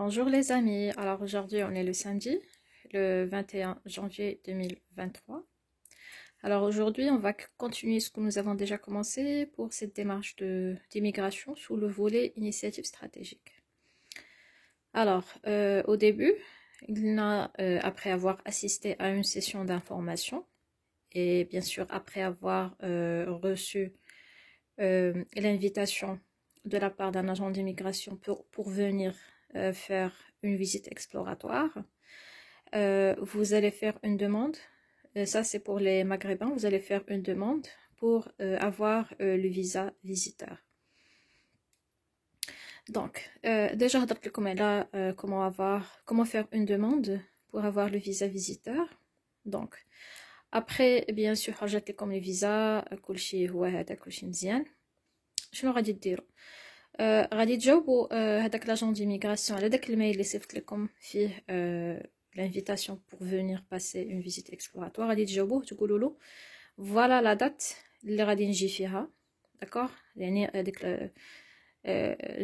Bonjour les amis, alors aujourd'hui on est le samedi, le 21 janvier 2023. Alors aujourd'hui on va continuer ce que nous avons déjà commencé pour cette démarche d'immigration sous le volet initiative stratégique. Alors au début, après avoir assisté à une session d'information et bien sûr après avoir reçu l'invitation de la part d'un agent d'immigration pour venir faire une visite exploratoire. Vous allez faire une demande, ça c'est pour les Maghrébins, vous allez faire une demande pour avoir le visa visiteur. Donc, déjà, comment faire une demande pour avoir le visa visiteur. Donc, après, bien sûr, حاجات لكم le visa, كل شيء هو هذا كل شيء مزيان. شنو غادي ديروا؟ غادي تجاوبوا هذاك لاجون ديميغراسيون على داك الميل اللي صيفط لكم فيه l'invitation pour venir passer une visite exploratoire. غادي تجاوبوه تقولوا له فوالا لا دات اللي غادي نجي فيها، داكوغ؟ يعني هذيك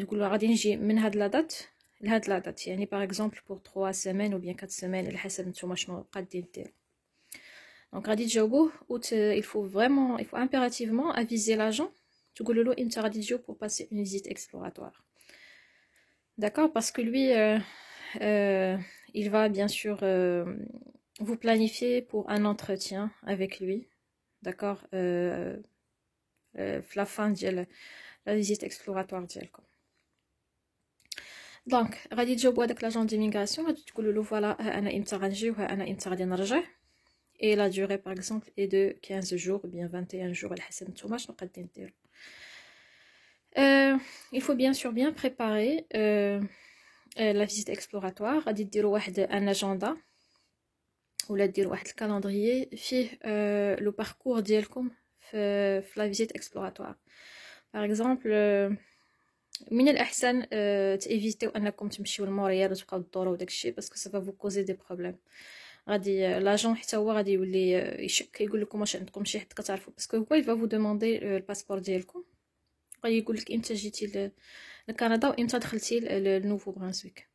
تقولوا غادي نجي من هاد لا دات لهاد لا دات، يعني باغ اكزومبل بور 3 سيمين او بيان 4 سيمين على حسب نتوما شنو قادين ديروا. دونك غادي تجاوبوه il faut impérativement aviser l'agent تقولوا له امتى غادي تجيو pour passer une visite exploratoire. D'accord, parce que lui il va bien sûr vous planifier pour un entretien avec lui, d'accord, la fin de la visite exploratoire ديالكم. دونك غادي تجاوبوا هذاك لاجون ديميغراسيون، غادي تقولوا له فوالا انا امتى غنجي وانا امتى غادي نرجع، et la durée par exemple est de 15 jours ou bien 21 jours على حسب نتوما شنو قادين ديروا. Il faut bien sûr bien préparer la visite exploratoire. غادي ديروا واحد un agenda ولا ديروا واحد الكالندريي فيه لو باركور ديالكم في la visite exploratoire. par exemple من الأحسن تيفيتيو أنكم تمشيو لموريال وتبقاو تدوروا وداكشي باسكو سا فا فو كوزي دي بروبليم. غادي لاجون حتى هو غادي يولي يشك يقول لكم واش عندكم شي حد كتعرفوا باسكو هو يفا فو دوموندي الباسبور ديالكم، غادي يقول لك امتى جيتي لكندا وامتى دخلتي لنوفو برانسويك.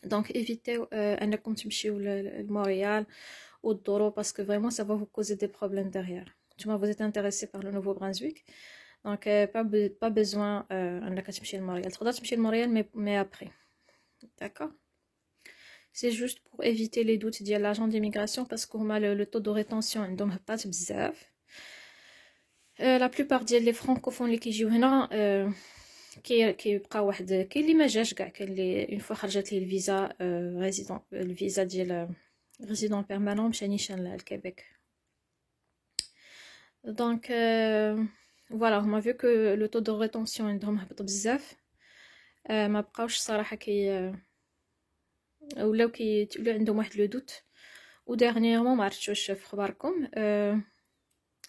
دونك ايفيتيو انكم تمشيو لموريال ودوروا باسكو فريمون سا فا فو كوزي دي بروبليم ديغيير. نتوما vous êtes intéressé par le Nouveau-Brunswick, donc pas besoin انك تمشي لموريال. تقدر تمشي لموريال mais après, d'accord. C'est juste pour éviter les doutes ديال l'agent d'immigration parce que le taux de rétention عندهم هبط بزاف. la plupart ديال les francophones اللي كيجيو هنا كيبقى واحد، كاين اللي ما جاش كاع، كاين اللي اون فوا خرجت ليه الفيزا ريزيدون، الفيزا ديال ريزيدون بيرمانون مشى نيشان للكيبيك. دونك فوالا هما فيو كو لو طو دو ريتونسيون عندهم هبط بزاف، ما بقاوش صراحه ولاو عندهم واحد لو دوت. و ديرنييرمون ما عرفتش واش في خباركم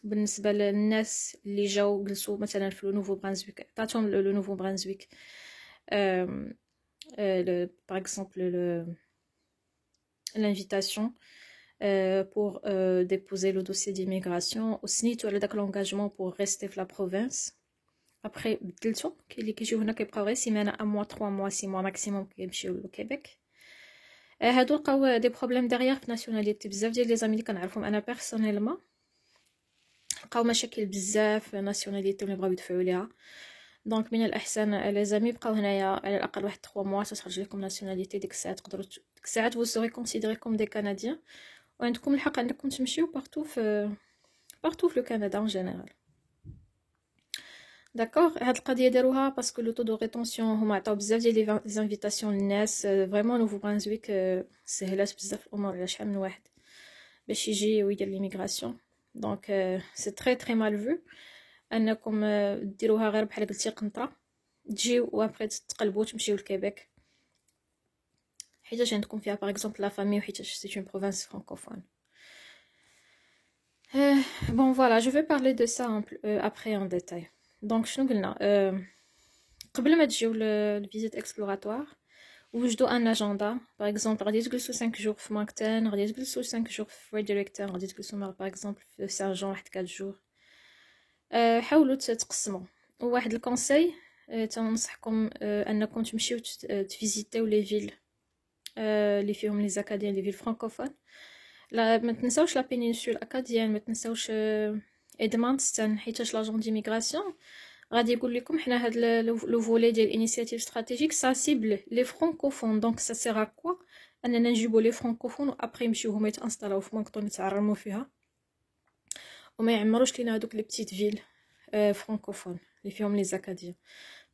بالنسبه للناس اللي جاو جلسوا مثلا في نوفو برانزويك، عطاتهم لو نوفو برانزويك par exemple l'invitation pour déposer le dossier d'immigration ou سنيتو على داك l'engagement pour rester في la province. après بدلتو، كاين اللي كيجيو هنا كيبقاو غير سيمانه، 1 mois 3 mois 6 mois ماكسيموم كيمشيو للكيبيك. هادو لقاو دي بروبليم ديغيير في ناسيوناليتي. بزاف ديال لي زامي اللي كنعرفهم انا بيرسونيلمون لقاو مشاكل بزاف في ناسيوناليتي اللي بغاو يدفعوا ليها. دونك من الاحسن لي زامي بقاو هنايا على الاقل واحد 3 mois تخرج لكم ناسيوناليتي. ديك الساعه تقدروا ديك الساعه vous serez considérés comme des Canadiens وعندكم الحق انكم تمشيو بارتو في لو كندا ان جينيرال. داكوغ، هاد القضيه داروها باسكو لو طو دو ريتونسيون هما عطاو بزاف ديال لي زانفيتاسيون للناس. فريمون نوفو برانزويك سهلات بزاف الامور على شحال من واحد باش يجي ويدير ليميغراسيون. دونك سي تري تري مال فو انكم ديروها غير بحال قلتي قنطره، تجيو وابري تقلبوا تمشيو لكيبيك حيتاش عندكم فيها باغ اكزومبل لا فامي وحيتاش سي اون بروفانس فرانكوفون. bon voilà, je vais parler de ça après en détail. donc شنو قلنا قبل ما تجيو للفيزيت اكسبلوراتوار وجدوا ان اجندا. باغ اكزومبل غادي تجلسوا 5 جور في ماركتن، غادي تجلسوا 5 جور في فريدريكتون، غادي تجلسوا باغ اكزومبل في سان جون واحد 4 جور. حاولوا تقسموا. وواحد الكونساي تنصحكم انكم تمشيو تفيزيتيو لي فيل اللي فيهم لي زاكاديان لي فيل فرانكوفون. لا ما تنساوش لا بينينسول اكاديان، ما تنساوش ادمانستون، حيتاش لاجون ديميغراسيون غادي يقول لكم حنا هاد لو فولي ديال انيشيتيف استراتيجيك سا سيبل لي فرانكوفون. دونك سا سيغ كوا اننا نجيبو لي فرانكوفون وابري يمشيو هما يتانستالاو في مونكطون يتعرموا فيها وما يعمروش لينا هادوك لي بتيت فيل فرانكوفون اللي فيهم لي زاكاديان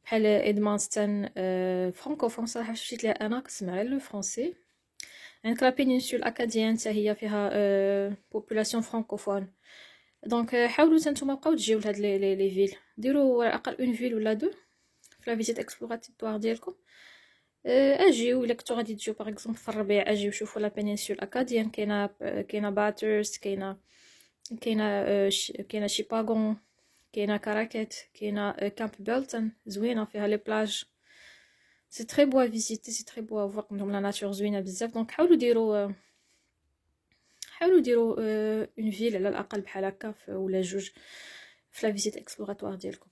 بحال ادمانستون. فرانكوفون صراحه مشيت لها انا كنسمع غير لو فرونسي. عندك لا بينينسول اكاديان حتى هي فيها بوبولاسيون فرانكوفون. دونك حاولوا نتوما بقاو تجيو لهاد لي فيل، ديروا على الاقل اون فيل ولا دو في لا فيزيت اكسبلوراتوار ديالكم. اجيو الا كنتو غادي تجيو باغ اكزومبل في الربيع اجيو شوفوا لا بينينسول اكاديان. كاينه باترز، كاينه شيباغون، كاينه كاراكيت، كاينه كامب بيلتون زوينه فيها لي بلاج. سي تري بو فيزيتي، سي تري بو فواق عندهم لا ناتور زوينه بزاف. دونك حاولوا ديروا اون فيل على الاقل بحال هكا ولا جوج في لا فيزيت اكسبلوراتوار ديالكم.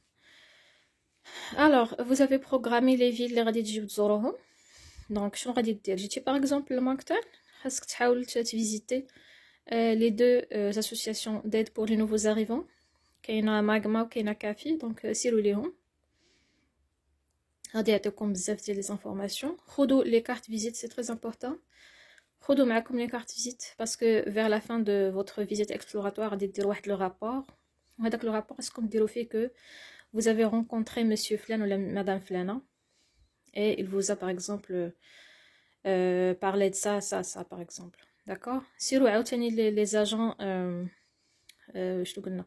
الوغ vous avez programmé les villes اللي غادي تجيو تزوروهم. دونك شنو غادي دير؟ جيتي باغ اكزومبل لمونكتون، خاصك تحاول تفيزيتي لي دو اسوسياسيون ديد بور لي نوفوز اريفون. كاينه ماغما وكاينه كافي. دونك سيروا ليهم، غادي يعطيوكم بزاف ديال لي زانفورماسيون. خذوا لي كارت فيزيت، سي تري امبورطون. خذوا معكم لي كارت فيزيت باسكو vers la fin de votre visite exploratoire غادي ديروا واحد لو رابور، وهذاك لو رابور خاصكم ديروا فيه que vous avez rencontré monsieur Flan ou madame Flana et il vous a par exemple parlé de ça par exemple. D'accord. سيروا عاوتاني les agents شنو قلنا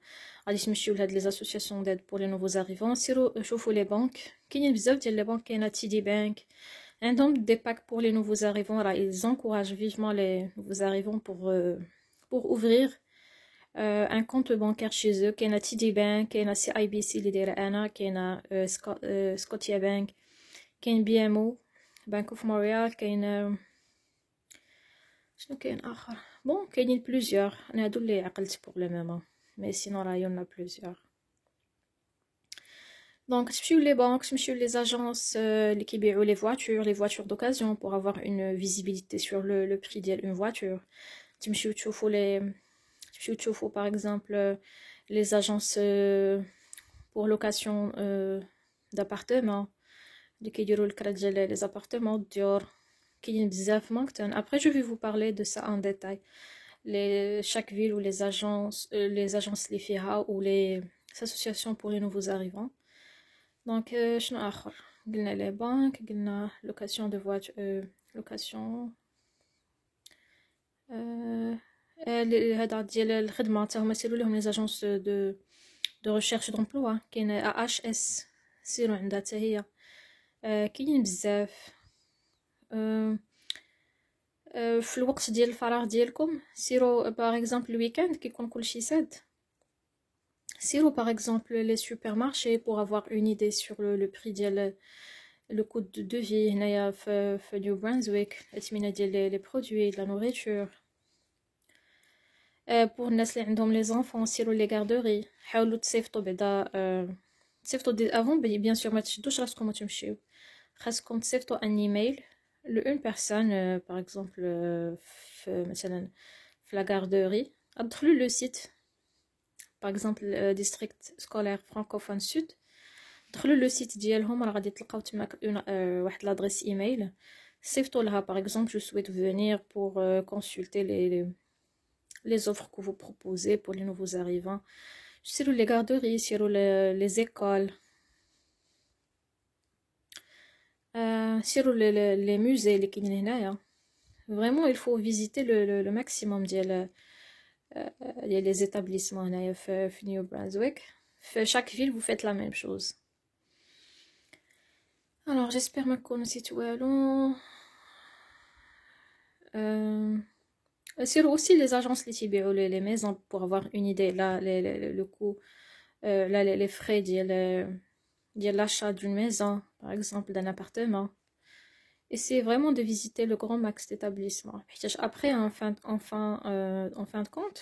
غادي تمشيو لهاد لي اسوسياسيون ديد بور لي نوفوز اريفون. سيروا شوفوا لي بانك، كاينين بزاف ديال لي بانك. كاينه تي دي بانك عندهم دي باك بور لي نوفوز اريفون. راه ils encouragent vivement les nouveaux arrivants pour ouvrir un compte bancaire chez eux. كاينه تي دي بانك، كاينه سي اي بي سي اللي دايره انا، كاينه سكوتيا بانك، كاين بي ام او بانك اوف مونريال، كاين شنو كاين اخر. بون كاينين بلوزيور، انا هادو اللي عقلت بوغ لو مومون، مي سينو راه يونا بلوزيور. دونك تمشيو لي بانك، تمشيو لي اجونس اللي كيبيعوا لي فواتور دوكازيون بوغ افوار اون فيزيبيليتي سور لو بري ديال اون فواتور. تمشيو تشوفوا باغ اكزومبل لي اجونس بوغ لوكاسيون دابارتمون اللي كيديروا الكرا ديال لي زابارتمون الديور. كاينين بزاف مونكتون. ابري جو في vous parler de ça en détail chaque ville ou les agences اللي فيها ou les associations pour les nouveaux arrivants. دونك شنو اخر قلنا؟ لي بانك، قلنا لوكاسيون دو فواتور، لوكاسيون هذا ديال الخدمه حتى هما سيروا لهم لي اجونس دو ريشيرش دومبلوا. كاين اش اس سيروا عندها حتى هي. كاينين بزاف. في الوقت ديال الفراغ ديالكم سيروا باغ اكزومبل الويكاند كيكون كلشي ساد. سيروا باغ اكزومبل لي سوبرمارشي بور افوار اون ايدي سور لو بري ديال لو كود دو في هنايا في نيو برانزويك، الاثمنه ديال لي برودوي لا نوريتور. بور الناس اللي عندهم لي زانفون سيروا لي غاردوري. حاولوا تصيفطوا بعدا تصيفطوا دي افون بيان سور ما تشدوش راسكم وتمشيو. خاصكم تصيفطوا ان ايميل لو اون بيرسون باغ اكزومبل في مثلا في لا غاردوري. ادخلوا لو سيت باغ اكزومبل ديستريكت سكولير فرانكوفون سود، دخلوا لو سيت ديالهم راه غادي تلقاو تما واحد لادريس ايميل. صيفطوا لها باغ اكزومبل جو سويت فونير بور كونسلتي les offres que vous proposez pour les nouveaux arrivants. Sur les garderies, sur les écoles, sur les musées les كاينين هنايا. Vraiment il faut visiter le maximum ديال les établissements هنايا في New Brunswick. في chaque ville vous faites la même chose. Alors j'espère ما نكون نسيت والو. Sur aussi les agences les maisons pour avoir une idée là le coût là les frais de l'achat d'une maison par exemple d'un appartement. Essayez vraiment de visiter le grand max d'établissements. Après en fin de compte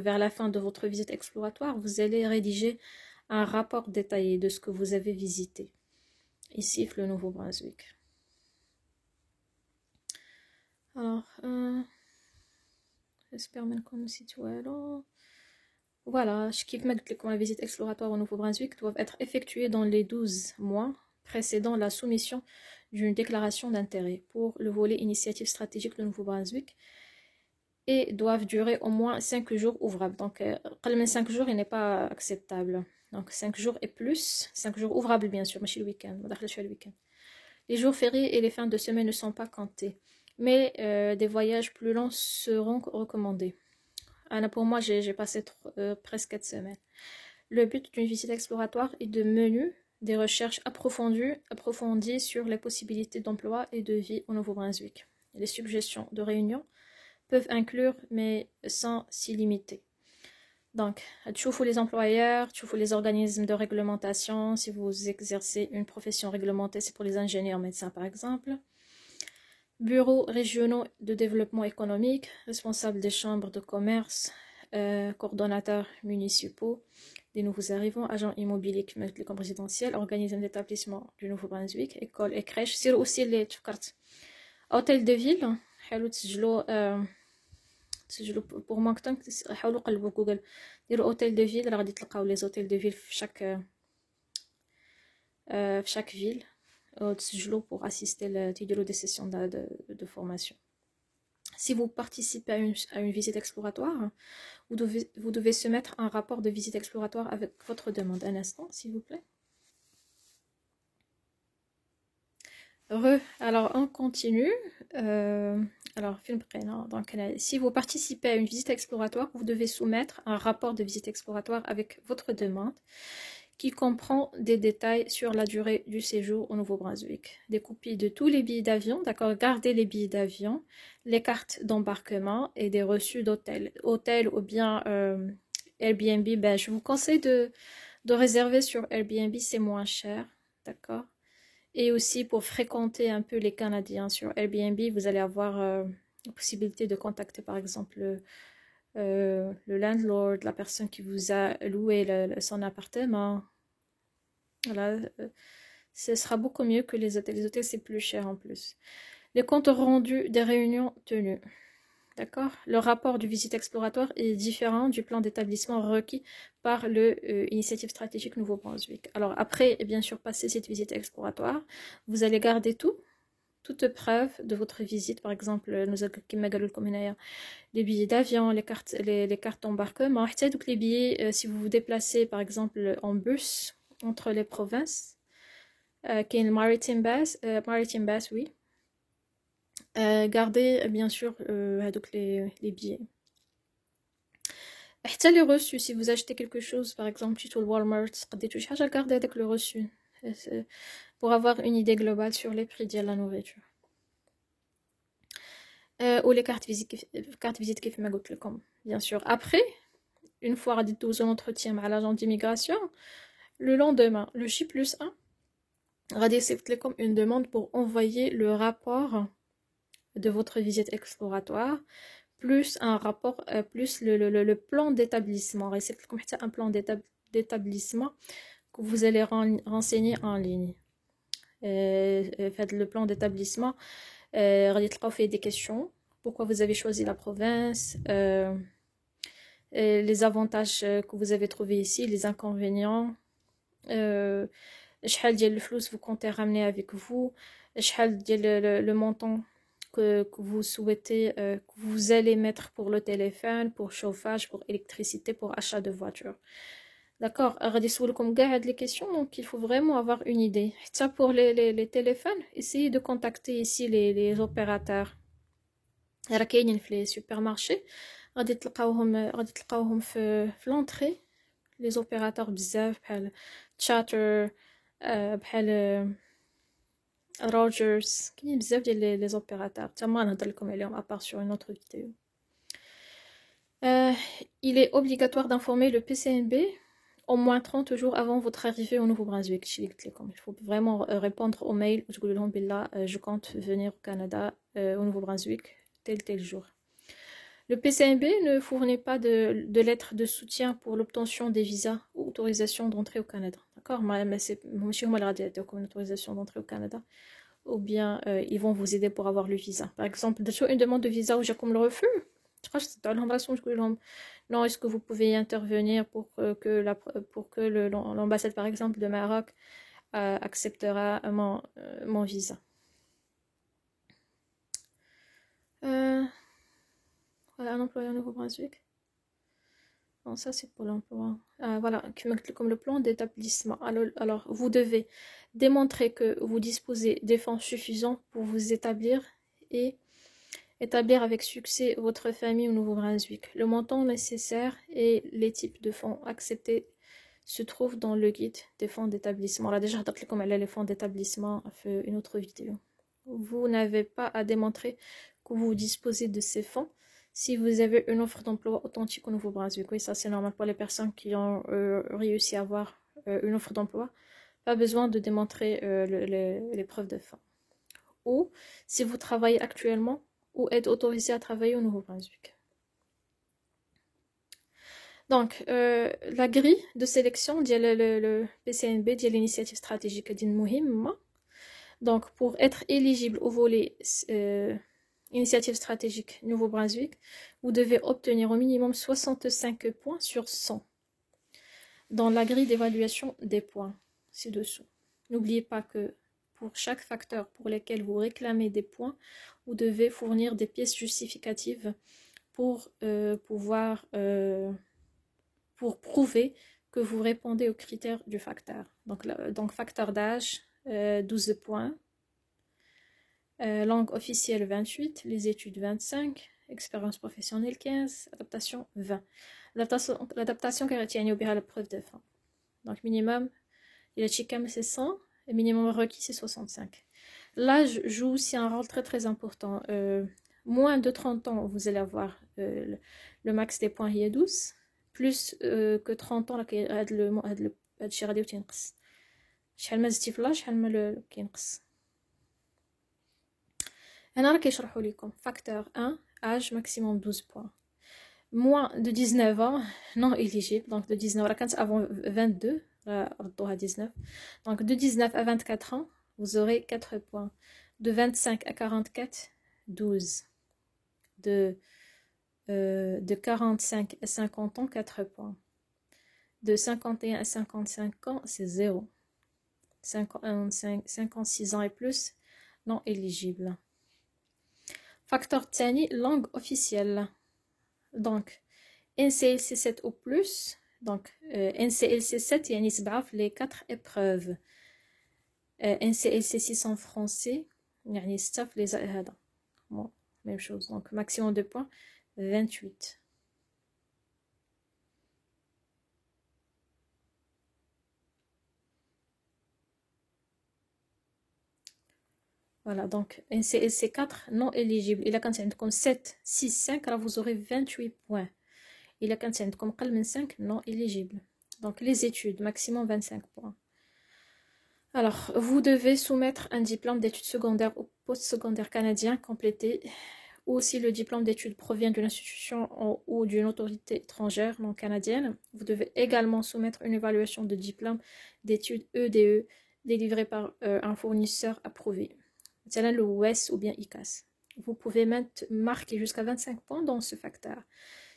vers la fin de votre visite exploratoire vous allez rédiger un rapport détaillé de ce que vous avez visité. ici le Nouveau-Brunswick. Alors, j'espère même qu'on nous situe là. Voilà, je kiffe que la visite exploratoire au Nouveau-Brunswick doivent être effectuées dans les 12 mois précédant la soumission d'une déclaration d'intérêt pour le volet initiative stratégique du Nouveau-Brunswick et doivent durer au moins 5 jours ouvrables. Donc, 5 jours, il n'est pas acceptable. Donc, 5 jours et plus, 5 jours ouvrables bien sûr, mais chez le week-end. Les jours fériés et les fins de semaine ne sont pas comptés, mais des voyages plus longs seront recommandés. Pour moi, j'ai passé presque 4 semaines. Le but d'une visite exploratoire est de mener des recherches approfondies sur les possibilités d'emploi et de vie au Nouveau-Brunswick. Les suggestions de réunion peuvent inclure, mais sans s'y limiter. Donc, tchoufou les employeurs, tchoufou les organismes de réglementation, si vous exercez une profession réglementée, c'est pour les ingénieurs médecins par exemple. Bureaux régionaux de développement économique, responsables des chambres de commerce, coordonnateurs municipaux, des nouveaux arrivants, agents immobiliers comme résidentiels, organismes d'établissement du Nouveau-Brunswick, écoles et crèches. C'est aussi les hôtels de ville. تسجلوا pour Moncton حاولوا قلبوا جوجل ديروا hôtel de ville راه غادي تلقاو les hôtels de ville في chaque ville تسجلوا pour assister تيديروا des sessions de formation. Si vous participez à une visite exploratoire, vous devez soumettre un rapport de visite exploratoire avec votre demande. Un instant, s'il vous plaît. Alors, on continue. Alors, donc, si vous participez à une visite exploratoire, vous devez soumettre un rapport de visite exploratoire avec votre demande qui comprend des détails sur la durée du séjour au Nouveau-Brunswick, des copies de tous les billets d'avion, d'accord, gardez les billets d'avion, les cartes d'embarquement et des reçus d'hôtel. Hôtel ou bien Airbnb, ben, je vous conseille de réserver sur Airbnb, c'est moins cher, d'accord. Et aussi pour fréquenter un peu les Canadiens sur Airbnb, vous allez avoir la possibilité de contacter par exemple le landlord, la personne qui vous a loué son appartement. Voilà, ce sera beaucoup mieux que les hôtels. Les hôtels, c'est plus cher en plus. Les comptes rendus des réunions tenues. D'accord. Le rapport du visite exploratoire est différent du plan d'établissement requis par le Initiative stratégique Nouveau-Brunswick. Alors après, bien sûr, passer cette visite exploratoire, vous allez garder toute preuve de votre visite. Par exemple, nous avons les billets d'avion, les cartes d'embarquement, donc les billets si vous vous déplacez par exemple en bus entre les provinces, qui est le Maritime Bus, oui. Gardez bien sûr donc les billets. Les reçus, si vous achetez quelque chose, par exemple, chez le Walmart, gardez avec le reçu pour avoir une idée globale sur les prix de la nourriture. Ou les cartes visite qui fait ma goutte comme bien sûr. Après, une fois radité aux entretiens à l'agent d'immigration, le lendemain, le J+1 radité comme une demande pour envoyer le rapport de votre visite exploratoire, plus un rapport, plus le plan d'établissement. C'est comme un plan d'établissement que vous allez renseigner en ligne. Faites le plan d'établissement. Fait des questions. Pourquoi vous avez choisi la province, les avantages que vous avez trouvés ici, les inconvénients, le flux vous comptez ramener avec vous, le montant que vous souhaitez, que vous allez mettre pour le téléphone, pour chauffage, pour électricité, pour achat de voiture. D'accord, les questions, donc il faut vraiment avoir une idée. Ça pour les téléphones, essayez de contacter ici les opérateurs. كاينين في les supermarchés غادي تلقاوهم في l'entrée les opérateurs بزاف بحال تشاتر بحال روجرز كاينين بزاف ديال les opérateurs تما نهضر لكم عليهم à part sur une autre vidéo. Il est obligatoire d'informer le PCNB au moins 30 jours avant votre arrivée au Nouveau-Brunswick. Il faut vraiment répondre aux mails. Je compte venir au Canada, au Nouveau-Brunswick, tel jour. Le PCMB ne fournit pas de lettre de soutien pour l'obtention des visas ou autorisations d'entrée au Canada. D'accord? Mais c'est monsieur comme une autorisation d'entrée au Canada. Ou bien ils vont vous aider pour avoir le visa. Par exemple, une demande de visa où j'ai comme le refus. Je crois que c'est dans l'ambassade. Non, est-ce que vous pouvez intervenir pour que l'ambassade, par exemple, de Maroc acceptera mon visa. Voilà, un employeur au Nouveau-Brunswick. Non, ça c'est pour l'emploi. Voilà, comme le plan d'établissement. Alors, vous devez démontrer que vous disposez des fonds suffisants pour vous établir et établir avec succès votre famille au Nouveau-Brunswick. Le montant nécessaire et les types de fonds acceptés se trouvent dans le guide des fonds d'établissement. Là déjà, comme elle est les fonds d'établissement, fait une autre vidéo. Vous n'avez pas à démontrer que vous disposez de ces fonds si vous avez une offre d'emploi authentique au Nouveau-Brunswick. Oui, ça c'est normal pour les personnes qui ont réussi à avoir une offre d'emploi. Pas besoin de démontrer les preuves de fonds. Ou si vous travaillez actuellement ou êtes autorisé à travailler au Nouveau-Brunswick. Donc, la grille de sélection de le PCNB, de l'initiative stratégique d'In Muhim. Donc, pour être éligible au volet initiative stratégique Nouveau-Brunswick, vous devez obtenir au minimum 65 points sur 100 dans la grille d'évaluation des points ci-dessous. N'oubliez pas que pour chaque facteur pour lequel vous réclamez des points, vous devez fournir des pièces justificatives pour pour prouver que vous répondez aux critères du facteur. Donc facteur d'âge, 12 points. Langue officielle 28, les études 25, expérience professionnelle 15, adaptation 20. L'adaptation qui retient la preuve de fin. Donc minimum, il est chicam c'est 100, et minimum requis c'est 65. L'âge joue aussi un rôle très très important. Moins de 30 ans, vous allez avoir le max des points est 12. Plus que 30 ans, le شحال ما زدتي في الله شحال ما كينقص. هنا راه كيشرحوا لكم facteur 1 âge maximum 12 points. Moins de 19 ans non éligible, donc de 19 راه كانت avant 22 ردوها 19. Donc de 19 à 24 ans vous aurez 4 points. De 25 à 44 12. De 45 à 50 ans 4 points. De 51 à 55 ans c'est 0. 56 ans et plus non éligible. Facteur tani, langue officielle. Donc, NCLC 7 ou plus. Donc, NCLC 7, il y a les 4 épreuves. NCLC 6 en français, il y a les bon, même chose. Donc, maximum de points, 28. Voilà, donc NCLC 4 non éligible. Il a quand même comme 7, 6, 5, alors vous aurez 28 points. Il a quand même comme 5 non éligible. Donc les études, maximum 25 points. Alors, vous devez soumettre un diplôme d'études secondaires ou post-secondaire canadien complété, ou si le diplôme d'études provient d'une institution ou d'une autorité étrangère non canadienne. Vous devez également soumettre une évaluation de diplôme d'études EDE délivrée par un fournisseur approuvé. C'est le OES ou bien ICAS. Vous pouvez marquer jusqu'à 25 points dans ce facteur.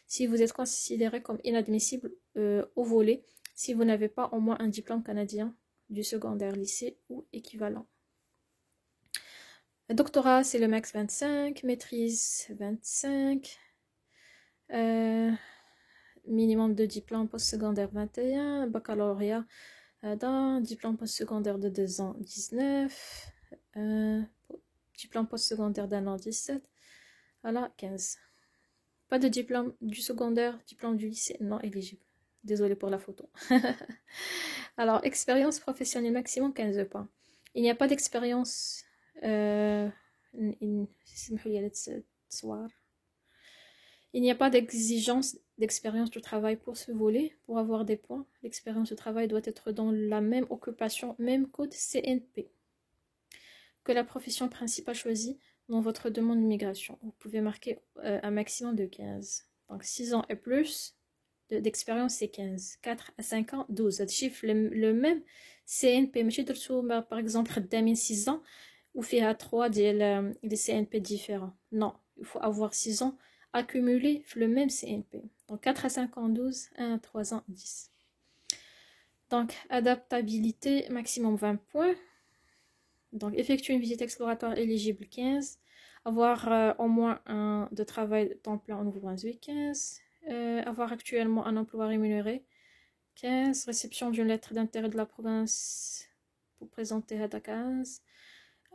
Si vous êtes considéré comme inadmissible au volet, si vous n'avez pas au moins un diplôme canadien du secondaire lycée ou équivalent. Le doctorat, c'est le max 25, maîtrise 25, minimum de diplôme post-secondaire 21, baccalauréat diplôme post-secondaire de 2 ans 19, diplôme post-secondaire d'un an 17, voilà 15. Pas de diplôme du secondaire, diplôme du lycée, non éligible. Désolée pour la photo. Alors, expérience professionnelle maximum 15 points. Il n'y a pas d'expérience. Il n'y a pas d'exigence d'expérience de travail pour ce volet. Pour avoir des points, l'expérience de travail doit être dans la même occupation, même code CNP que la profession principale choisie dans votre demande d'immigration. Vous pouvez marquer un maximum de 15. Donc 6 ans et plus d'expérience, c'est 15. 4 à 5 ans, 12. هذا chiffre le même CNP. ماشي درتو par exemple خدامين 6 ans ou فيها 3 des CNP différents. Non, il faut avoir 6 ans accumulés le même CNP. Donc 4 à 5 ans, 12. 1 à 3 ans, 10. Donc adaptabilité, maximum 20 points. Donc effectuer une visite exploratoire éligible, 15. Avoir au moins un de travail temps plein au Nouveau-Brunswick, 15. Avoir actuellement un emploi rémunéré, 15. Réception d'une lettre d'intérêt de la province pour présenter à 15.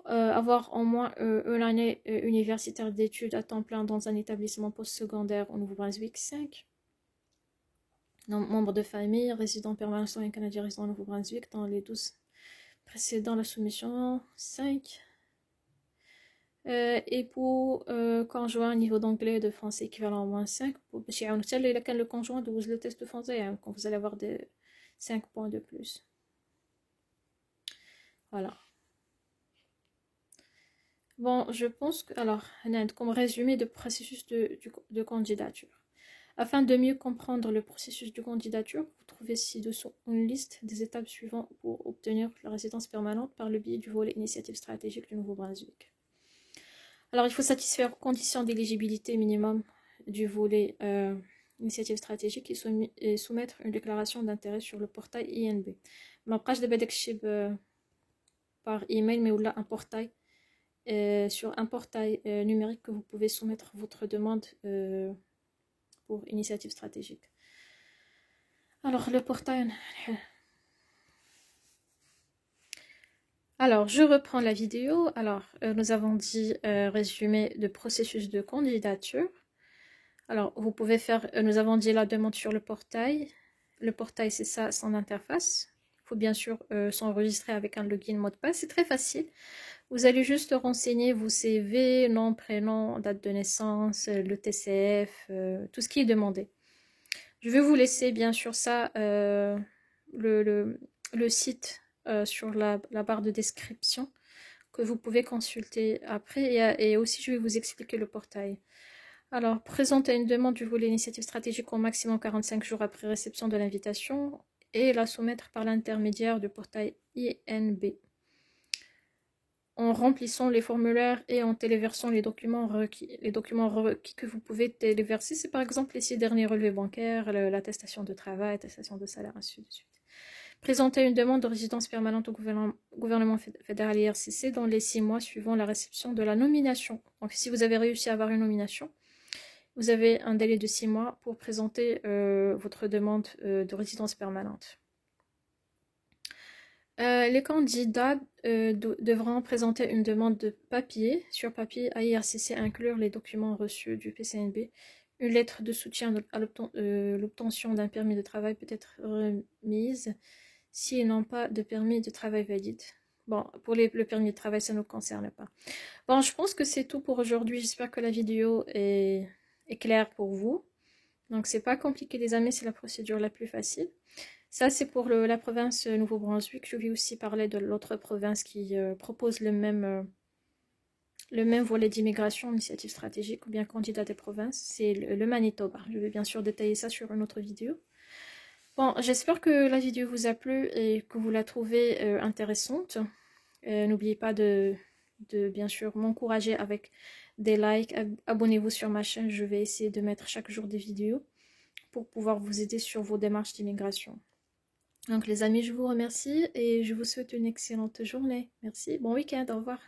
Avoir au moins une année universitaire d'études à temps plein dans un établissement postsecondaire au Nouveau-Brunswick, 5. Membre de famille, résident permanent et canadien résident au Nouveau-Brunswick dans les 12 précédant la soumission, 5. Époux conjoint niveau d'anglais de français équivalent moins 5. باش يعاونك حتى الا كان le conjoint دوز le test de français, quand vous allez avoir des 5 points de plus. Voilà. Bon, je pense que alors comme résumé de processus de candidature. Afin de mieux comprendre le processus de candidature, vous trouvez ci-dessous une liste des étapes suivantes pour obtenir la résidence permanente par le biais du volet initiative stratégique du Nouveau-Brunswick. Alors, il faut satisfaire aux conditions d'éligibilité minimum du volet initiative stratégique et soumettre une déclaration d'intérêt sur le portail INB. ما بقاش دابا داكشي par email, mais là un portail sur un portail numérique que vous pouvez soumettre votre demande pour initiative stratégique. Alors, le portail... Alors, je reprends la vidéo. Alors, nous avons dit résumé de processus de candidature. Alors, vous pouvez faire, nous avons dit la demande sur le portail. Le portail, c'est ça, son interface. Il faut bien sûr s'enregistrer avec un login mot de passe. C'est très facile. Vous allez juste renseigner vos CV, nom, prénom, date de naissance, le TCF, tout ce qui est demandé. Je vais vous laisser bien sûr ça, le site sur la barre de description que vous pouvez consulter après et aussi je vais vous expliquer le portail. Alors, présenter une demande du volet initiative stratégique au maximum 45 jours après réception de l'invitation et la soumettre par l'intermédiaire du portail INB. En remplissant les formulaires et en téléversant les documents requis. Les documents requis que vous pouvez téléverser, c'est par exemple les 6 derniers relevés bancaires, l'attestation de travail, l'attestation de salaire, ainsi de suite. Présenter une demande de résidence permanente au gouvernement fédéral IRCC dans les 6 mois suivant la réception de la nomination. Donc si vous avez réussi à avoir une nomination, vous avez un délai de 6 mois pour présenter votre demande de résidence permanente. Les candidats devront présenter une demande de papier, sur papier à IRCC, inclure les documents reçus du PCNB. Une lettre de soutien à l'obtention d'un permis de travail peut être remise s'ils n'ont pas de permis de travail valide. Bon, pour le permis de travail, ça ne nous concerne pas. Bon, je pense que c'est tout pour aujourd'hui. J'espère que la vidéo est claire pour vous. Donc, c'est pas compliqué, les amis, c'est la procédure la plus facile. Ça, c'est pour la province Nouveau-Brunswick. Je vais aussi parler de l'autre province qui propose le même volet d'immigration, initiative stratégique ou bien candidat des provinces. C'est le Manitoba. Je vais bien sûr détailler ça sur une autre vidéo. Bon, j'espère que la vidéo vous a plu et que vous la trouvez intéressante. N'oubliez pas de bien sûr m'encourager avec des likes. Abonnez-vous sur ma chaîne. Je vais essayer de mettre chaque jour des vidéos pour pouvoir vous aider sur vos démarches d'immigration. Donc les amis, je vous remercie et je vous souhaite une excellente journée. Merci, bon week-end, au revoir.